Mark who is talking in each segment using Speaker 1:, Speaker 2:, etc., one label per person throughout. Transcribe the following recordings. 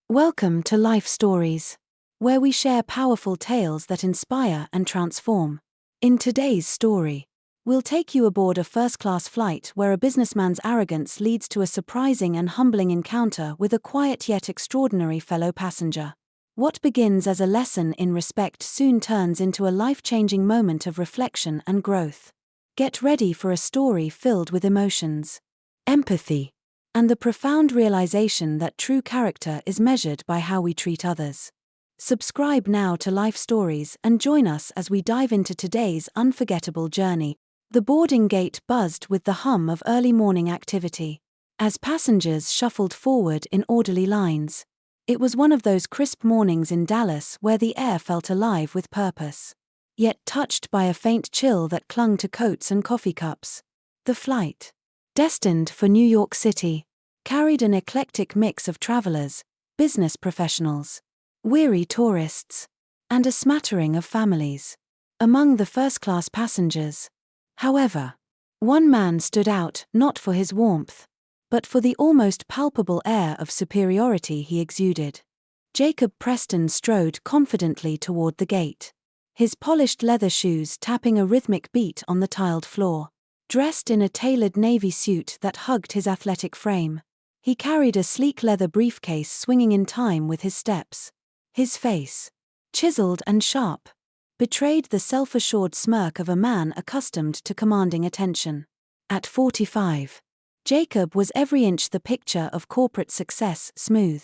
Speaker 1: Welcome to Life Stories, where we share powerful tales that inspire and transform. In today's story, we'll take you aboard a first-class flight where a businessman's arrogance leads to a surprising and humbling encounter with a quiet yet extraordinary fellow passenger. What begins as a lesson in respect soon turns into a life-changing moment of reflection and growth. Get ready for a story filled with emotions, empathy, and the profound realization that true character is measured by how we treat others. Subscribe now to Life Stories and join us as we dive into today's unforgettable journey. The boarding gate buzzed with the hum of early morning activity, as passengers shuffled forward in orderly lines. It was one of those crisp mornings in Dallas where the air felt alive with purpose, yet touched by a faint chill that clung to coats and coffee cups. The flight, destined for New York City, carried an eclectic mix of travelers, business professionals, weary tourists, and a smattering of families. Among the first-class passengers, however, one man stood out not for his warmth, but for the almost palpable air of superiority he exuded. Jacob Preston strode confidently toward the gate, his polished leather shoes tapping a rhythmic beat on the tiled floor. Dressed in a tailored navy suit that hugged his athletic frame, he carried a sleek leather briefcase swinging in time with his steps. His face, chiseled and sharp, betrayed the self-assured smirk of a man accustomed to commanding attention. At 45, Jacob was every inch the picture of corporate success, smooth,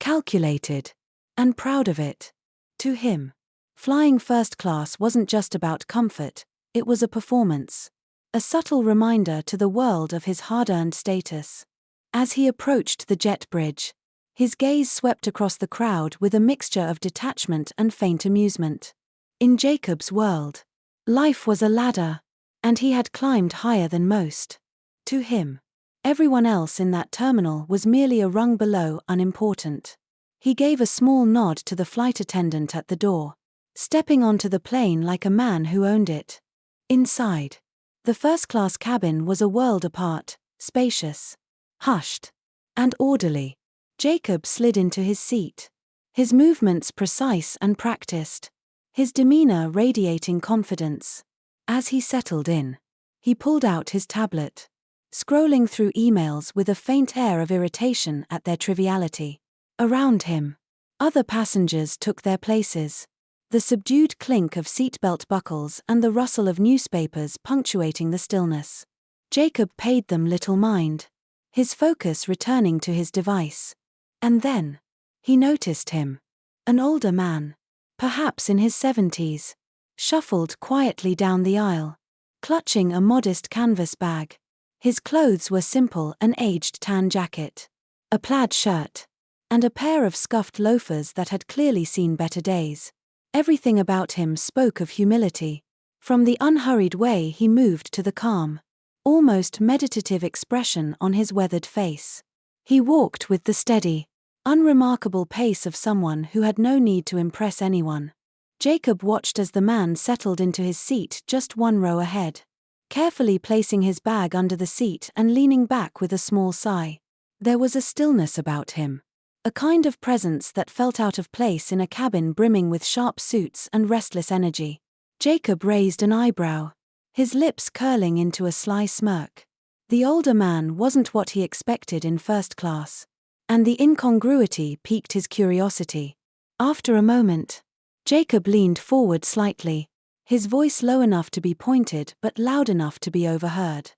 Speaker 1: calculated, and proud of it. To him, flying first class wasn't just about comfort, it was a performance. A subtle reminder to the world of his hard-earned status. As he approached the jet bridge, his gaze swept across the crowd with a mixture of detachment and faint amusement. In Jacob's world, life was a ladder, and he had climbed higher than most. To him, everyone else in that terminal was merely a rung below, unimportant. He gave a small nod to the flight attendant at the door, stepping onto the plane like a man who owned it. Inside, the first-class cabin was a world apart, spacious, hushed, and orderly. Jacob slid into his seat, his movements precise and practiced, his demeanor radiating confidence. As he settled in, he pulled out his tablet, scrolling through emails with a faint air of irritation at their triviality. Around him, other passengers took their places, the subdued clink of seatbelt buckles and the rustle of newspapers punctuating the stillness. Jacob paid them little mind, his focus returning to his device. And then, he noticed him. An older man, perhaps in his 70s, shuffled quietly down the aisle, clutching a modest canvas bag. His clothes were simple: an aged tan jacket, a plaid shirt, and a pair of scuffed loafers that had clearly seen better days. Everything about him spoke of humility, from the unhurried way he moved to the calm, almost meditative expression on his weathered face. He walked with the steady, unremarkable pace of someone who had no need to impress anyone. Jacob watched as the man settled into his seat just one row ahead, carefully placing his bag under the seat and leaning back with a small sigh. There was a stillness about him, a kind of presence that felt out of place in a cabin brimming with sharp suits and restless energy. Jacob raised an eyebrow, his lips curling into a sly smirk. The older man wasn't what he expected in first class, and the incongruity piqued his curiosity. After a moment, Jacob leaned forward slightly, his voice low enough to be pointed but loud enough to be overheard.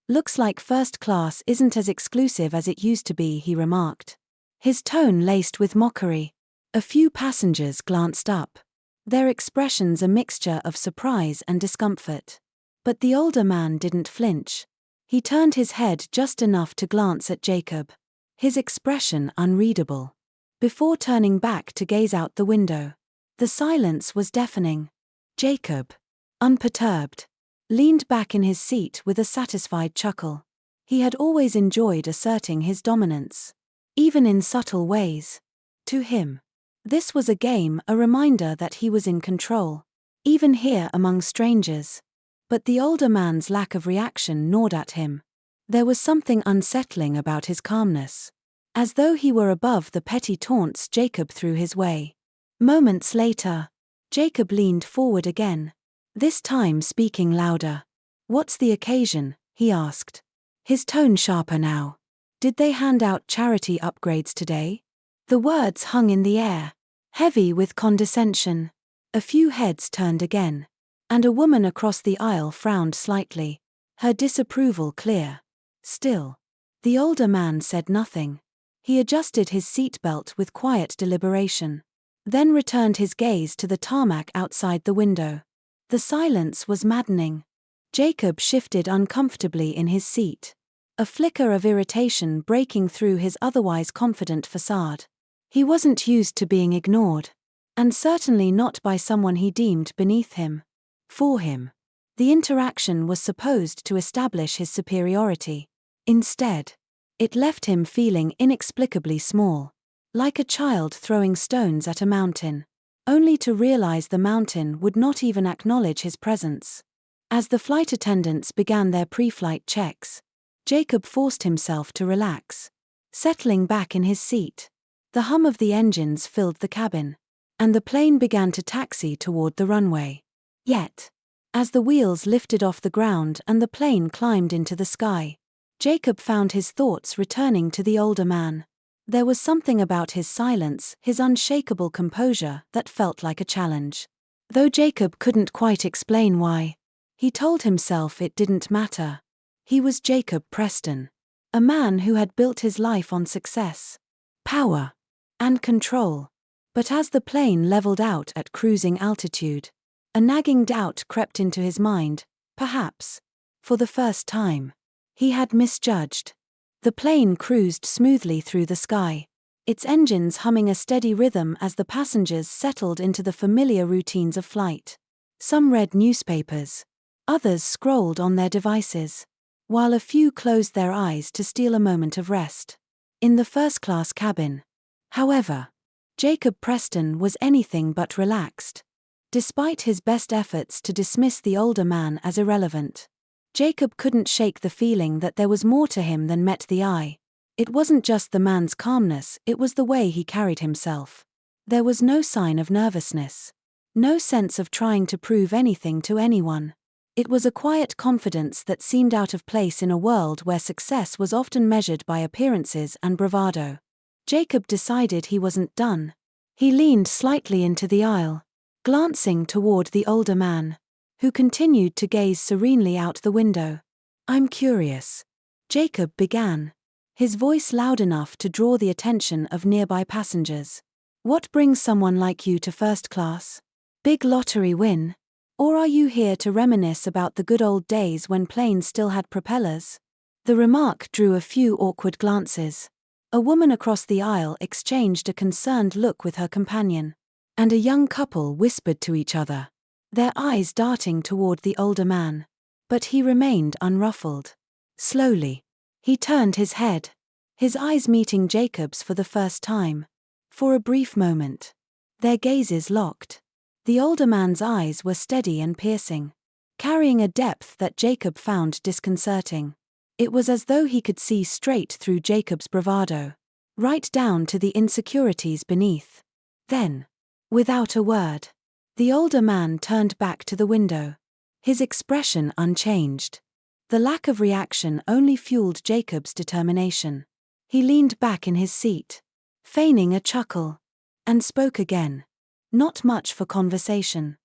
Speaker 1: "Looks like first class isn't as exclusive as it used to be," he remarked, his tone laced with mockery. A few passengers glanced up, their expressions a mixture of surprise and discomfort. But the older man didn't flinch. He turned his head just enough to glance at Jacob, his expression unreadable, before turning back to gaze out the window. The silence was deafening. Jacob, unperturbed, leaned back in his seat with a satisfied chuckle. He had always enjoyed asserting his dominance, even in subtle ways. To him, this was a game, a reminder that he was in control, even here among strangers. But the older man's lack of reaction gnawed at him. There was something unsettling about his calmness, as though he were above the petty taunts Jacob threw his way. Moments later, Jacob leaned forward again, this time speaking louder. "What's the occasion?" he asked, his tone sharper now. "Did they hand out charity upgrades today?" The words hung in the air, heavy with condescension. A few heads turned again, and a woman across the aisle frowned slightly, her disapproval clear. Still, the older man said nothing. He adjusted his seatbelt with quiet deliberation, then returned his gaze to the tarmac outside the window. The silence was maddening. Jacob shifted uncomfortably in his seat, a flicker of irritation breaking through his otherwise confident facade. He wasn't used to being ignored, and certainly not by someone he deemed beneath him. For him, the interaction was supposed to establish his superiority. Instead, it left him feeling inexplicably small, like a child throwing stones at a mountain, only to realize the mountain would not even acknowledge his presence. As the flight attendants began their pre-flight checks, Jacob forced himself to relax, settling back in his seat. The hum of the engines filled the cabin, and the plane began to taxi toward the runway. Yet, as the wheels lifted off the ground and the plane climbed into the sky, Jacob found his thoughts returning to the older man. There was something about his silence, his unshakable composure, that felt like a challenge. Though Jacob couldn't quite explain why, he told himself it didn't matter. He was Jacob Preston, a man who had built his life on success, power, and control. But as the plane leveled out at cruising altitude, a nagging doubt crept into his mind. Perhaps, for the first time, he had misjudged. The plane cruised smoothly through the sky, its engines humming a steady rhythm as the passengers settled into the familiar routines of flight. Some read newspapers, others scrolled on their devices, while a few closed their eyes to steal a moment of rest. In the first-class cabin, however, Jacob Preston was anything but relaxed. Despite his best efforts to dismiss the older man as irrelevant, Jacob couldn't shake the feeling that there was more to him than met the eye. It wasn't just the man's calmness, it was the way he carried himself. There was no sign of nervousness, no sense of trying to prove anything to anyone. It was a quiet confidence that seemed out of place in a world where success was often measured by appearances and bravado. Jacob decided he wasn't done. He leaned slightly into the aisle, glancing toward the older man, who continued to gaze serenely out the window. "I'm curious," Jacob began, his voice loud enough to draw the attention of nearby passengers. "What brings someone like you to first class? Big lottery win? Or are you here to reminisce about the good old days when planes still had propellers?" The remark drew a few awkward glances. A woman across the aisle exchanged a concerned look with her companion, and a young couple whispered to each other, their eyes darting toward the older man. But he remained unruffled. Slowly, he turned his head, his eyes meeting Jacob's for the first time. For a brief moment, their gazes locked. The older man's eyes were steady and piercing, carrying a depth that Jacob found disconcerting. It was as though he could see straight through Jacob's bravado, right down to the insecurities beneath. Then, without a word, the older man turned back to the window, his expression unchanged. The lack of reaction only fueled Jacob's determination. He leaned back in his seat, feigning a chuckle, and spoke again. Not much for conversation.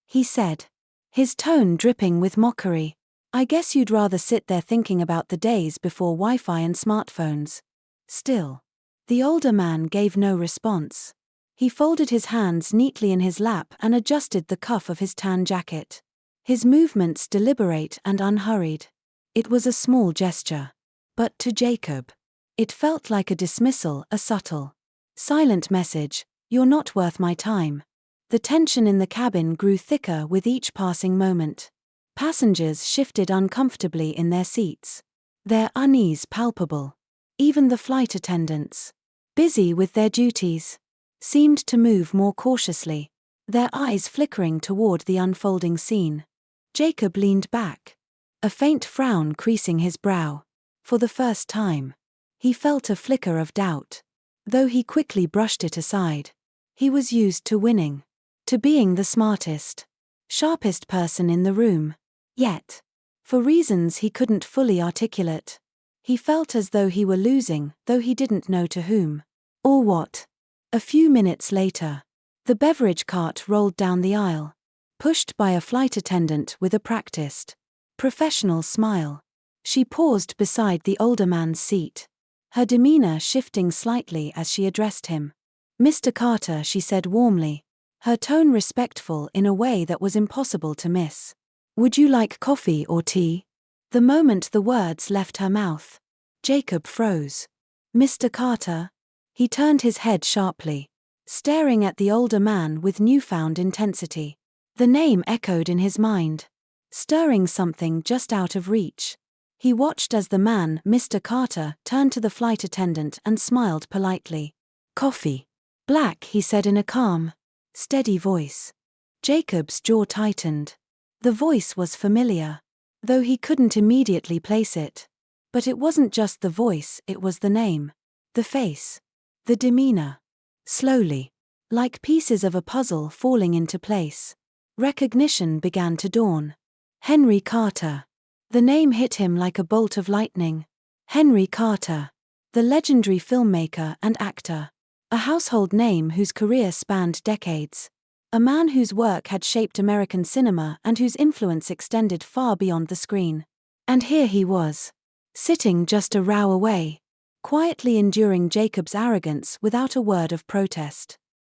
Speaker 1: He said, his tone dripping with mockery. "I guess you'd rather sit there thinking about the days before Wi-Fi and smartphones." Still, the older man gave no response. He folded his hands neatly in his lap and adjusted the cuff of his tan jacket, his movements deliberate and unhurried. It was a small gesture, but to Jacob, it felt like a dismissal, a subtle, silent message: "You're not worth my time." The tension in the cabin grew thicker with each passing moment. Passengers shifted uncomfortably in their seats, their unease palpable. Even the flight attendants, busy with their duties, seemed to move more cautiously, their eyes flickering toward the unfolding scene. Jacob leaned back, a faint frown creasing his brow. For the first time, He felt a flicker of doubt, though he quickly brushed it aside. He was used to winning, to being the smartest, sharpest person in the room. Yet, for reasons he couldn't fully articulate, he felt as though he were losing, though he didn't know to whom or what. A few minutes later, the beverage cart rolled down the aisle, pushed by a flight attendant with a practiced, professional smile. She paused beside the older man's seat, her demeanor shifting slightly as she addressed him. "Mr. Carter," she said warmly, her tone respectful in a way that was impossible to miss. "Would you like coffee or tea?" The moment the words left her mouth, Jacob froze. "Mr. Carter?" He turned his head sharply, staring at the older man with newfound intensity. The name echoed in his mind, stirring something just out of reach. He watched as the man, Mr. Carter, turned to the flight attendant and smiled politely. "Coffee. Black," he said in a calm, steady voice. Jacob's jaw tightened. The voice was familiar, though he couldn't immediately place it. But it wasn't just the voice, it was the name, the face, the demeanor. Slowly, like pieces of a puzzle falling into place, recognition began to dawn. Henry Carter. The name hit him like a bolt of lightning. Henry Carter, the legendary filmmaker and actor. A household name whose career spanned decades. A man whose work had shaped American cinema and whose influence extended far beyond the screen. And here he was, sitting just a row away, quietly enduring Jacob's arrogance without a word of protest.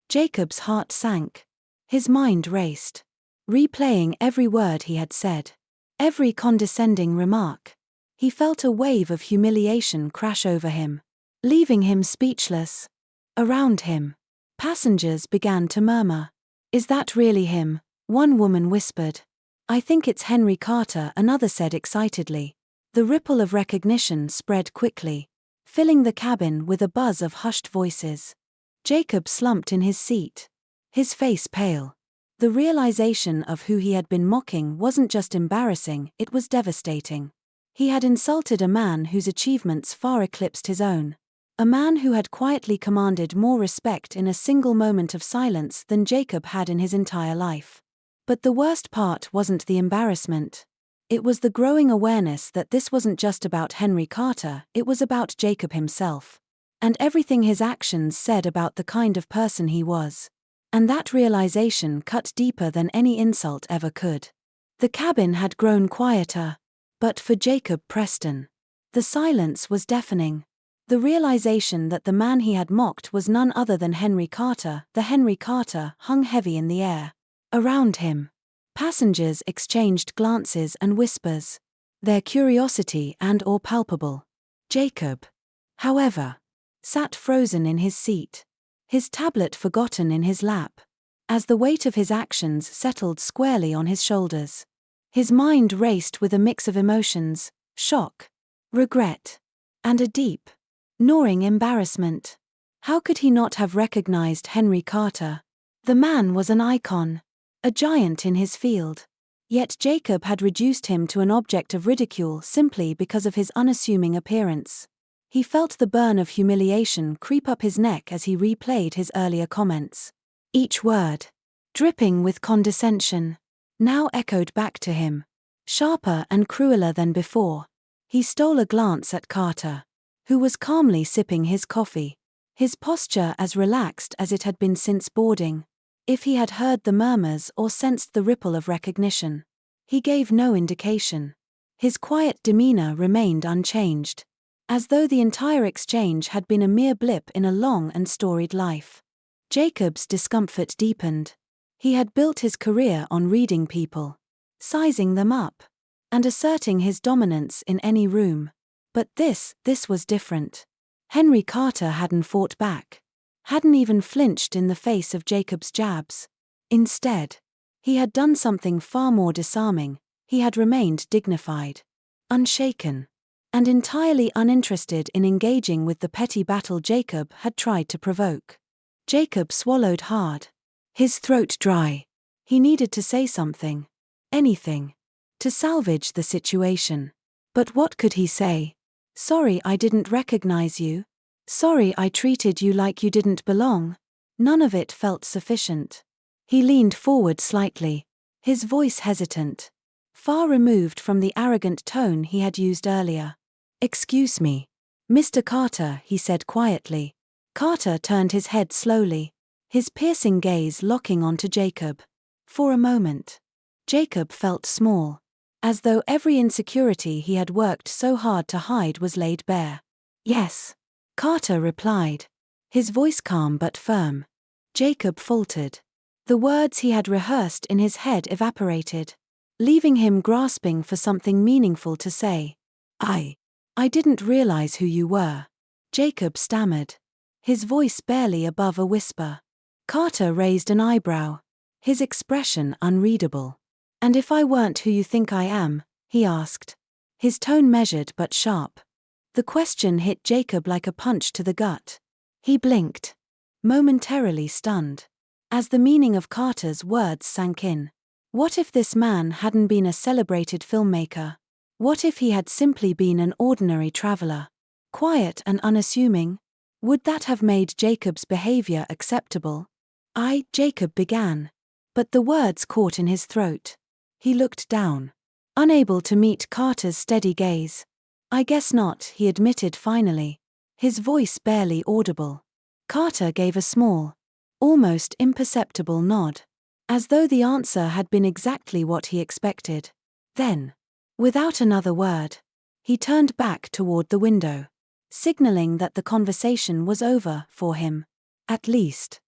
Speaker 1: Jacob's heart sank. His mind raced, replaying every word he had said, every condescending remark. He felt a wave of humiliation crash over him, leaving him speechless. Around him, passengers began to murmur. "Is that really him?" one woman whispered. "I think it's Henry Carter," another said excitedly. The ripple of recognition spread quickly, filling the cabin with a buzz of hushed voices. Jacob slumped in his seat, his face pale. The realization of who he had been mocking wasn't just embarrassing, it was devastating. He had insulted a man whose achievements far eclipsed his own. A man who had quietly commanded more respect in a single moment of silence than Jacob had in his entire life. But the worst part wasn't the embarrassment. It was the growing awareness that this wasn't just about Henry Carter, it was about Jacob himself. And everything his actions said about the kind of person he was. And that realization cut deeper than any insult ever could. The cabin had grown quieter. But for Jacob Preston, the silence was deafening. The realization that the man he had mocked was none other than Henry Carter, the Henry Carter, hung heavy in the air. Around him, passengers exchanged glances and whispers, their curiosity and awe palpable. Jacob, however, sat frozen in his seat, his tablet forgotten in his lap, as the weight of his actions settled squarely on his shoulders. His mind raced with a mix of emotions, shock, regret, and a deep, gnawing embarrassment. How could he not have recognized Henry Carter? The man was an icon, a giant in his field. Yet Jacob had reduced him to an object of ridicule simply because of his unassuming appearance. He felt the burn of humiliation creep up his neck as he replayed his earlier comments. Each word, dripping with condescension, now echoed back to him, sharper and crueler than before. He stole a glance at Carter, who was calmly sipping his coffee, his posture as relaxed as it had been since boarding. If he had heard the murmurs or sensed the ripple of recognition, he gave no indication. His quiet demeanor remained unchanged, as though the entire exchange had been a mere blip in a long and storied life. Jacob's discomfort deepened. He had built his career on reading people, sizing them up, and asserting his dominance in any room. But this was different. Henry Carter hadn't fought back, hadn't even flinched in the face of Jacob's jabs. Instead, he had done something far more disarming. He had remained dignified, unshaken, and entirely uninterested in engaging with the petty battle Jacob had tried to provoke. Jacob swallowed hard, his throat dry. He needed to say something, anything, to salvage the situation. But what could he say? Sorry I didn't recognize you. Sorry I treated you like you didn't belong. None of it felt sufficient. He leaned forward slightly, his voice hesitant, far removed from the arrogant tone he had used earlier. Excuse me, Mr. Carter, he said quietly. Carter turned his head slowly, his piercing gaze locking onto Jacob. For a moment, Jacob felt small, as though every insecurity he had worked so hard to hide was laid bare. Yes, Carter replied, his voice calm but firm. Jacob faltered. The words he had rehearsed in his head evaporated, leaving him grasping for something meaningful to say. I didn't realize who you were. Jacob stammered, his voice barely above a whisper. Carter raised an eyebrow, his expression unreadable. And if I weren't who you think I am, he asked, his tone measured but sharp. The question hit Jacob like a punch to the gut. He blinked, momentarily stunned, as the meaning of Carter's words sank in. What if this man hadn't been a celebrated filmmaker? What if he had simply been an ordinary traveler, quiet and unassuming? Would that have made Jacob's behavior acceptable? Jacob began. But the words caught in his throat. He looked down, unable to meet Carter's steady gaze. I guess not, he admitted finally, his voice barely audible. Carter gave a small, almost imperceptible nod, as though the answer had been exactly what he expected. Then, without another word, he turned back toward the window, signaling that the conversation was over for him, at least.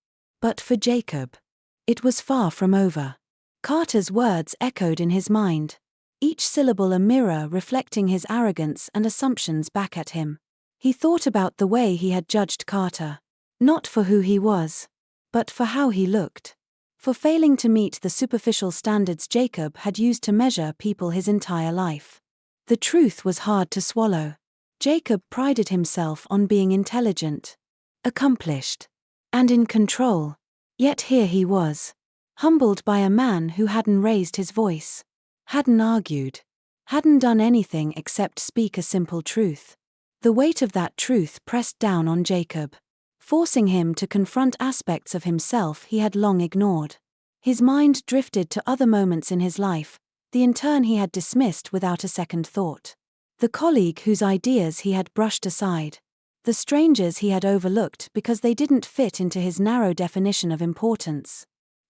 Speaker 1: But for Jacob, it was far from over. Carter's words echoed in his mind, each syllable a mirror reflecting his arrogance and assumptions back at him. He thought about the way he had judged Carter, not for who he was, but for how he looked, for failing to meet the superficial standards Jacob had used to measure people his entire life. The truth was hard to swallow. Jacob prided himself on being intelligent, accomplished, and in control. Yet here he was, humbled by a man who hadn't raised his voice, hadn't argued, hadn't done anything except speak a simple truth. The weight of that truth pressed down on Jacob, forcing him to confront aspects of himself he had long ignored. His mind drifted to other moments in his life, the intern he had dismissed without a second thought, the colleague whose ideas he had brushed aside, the strangers he had overlooked because they didn't fit into his narrow definition of importance.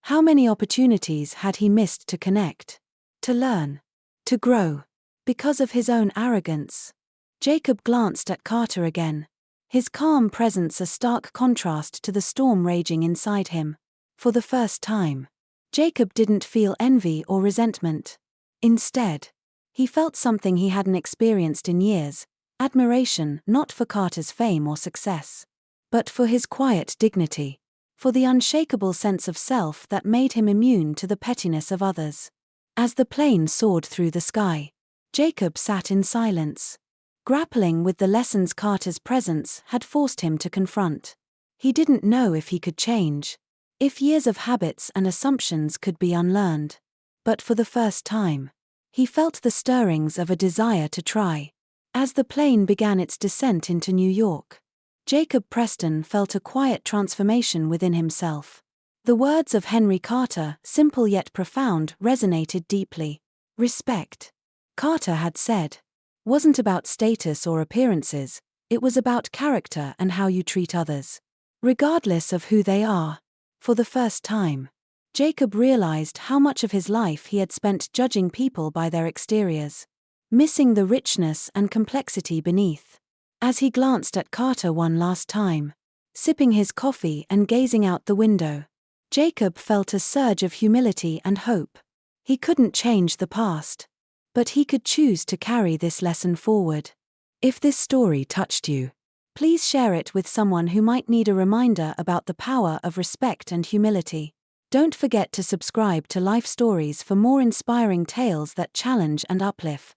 Speaker 1: How many opportunities had he missed to connect, to learn, to grow, because of his own arrogance? Jacob glanced at Carter again, his calm presence a stark contrast to the storm raging inside him. For the first time, Jacob didn't feel envy or resentment. Instead, he felt something he hadn't experienced in years, admiration not for Carter's fame or success, but for his quiet dignity, for the unshakable sense of self that made him immune to the pettiness of others. As the plane soared through the sky, Jacob sat in silence, grappling with the lessons Carter's presence had forced him to confront. He didn't know if he could change, if years of habits and assumptions could be unlearned. But for the first time, he felt the stirrings of a desire to try. As the plane began its descent into New York, Jacob Preston felt a quiet transformation within himself. The words of Henry Carter, simple yet profound, resonated deeply. Respect, Carter had said, wasn't about status or appearances, it was about character and how you treat others, regardless of who they are. For the first time, Jacob realized how much of his life he had spent judging people by their exteriors, missing the richness and complexity beneath. As he glanced at Carter one last time, sipping his coffee and gazing out the window, Jacob felt a surge of humility and hope. He couldn't change the past, but he could choose to carry this lesson forward. If this story touched you, please share it with someone who might need a reminder about the power of respect and humility. Don't forget to subscribe to Life Stories for more inspiring tales that challenge and uplift.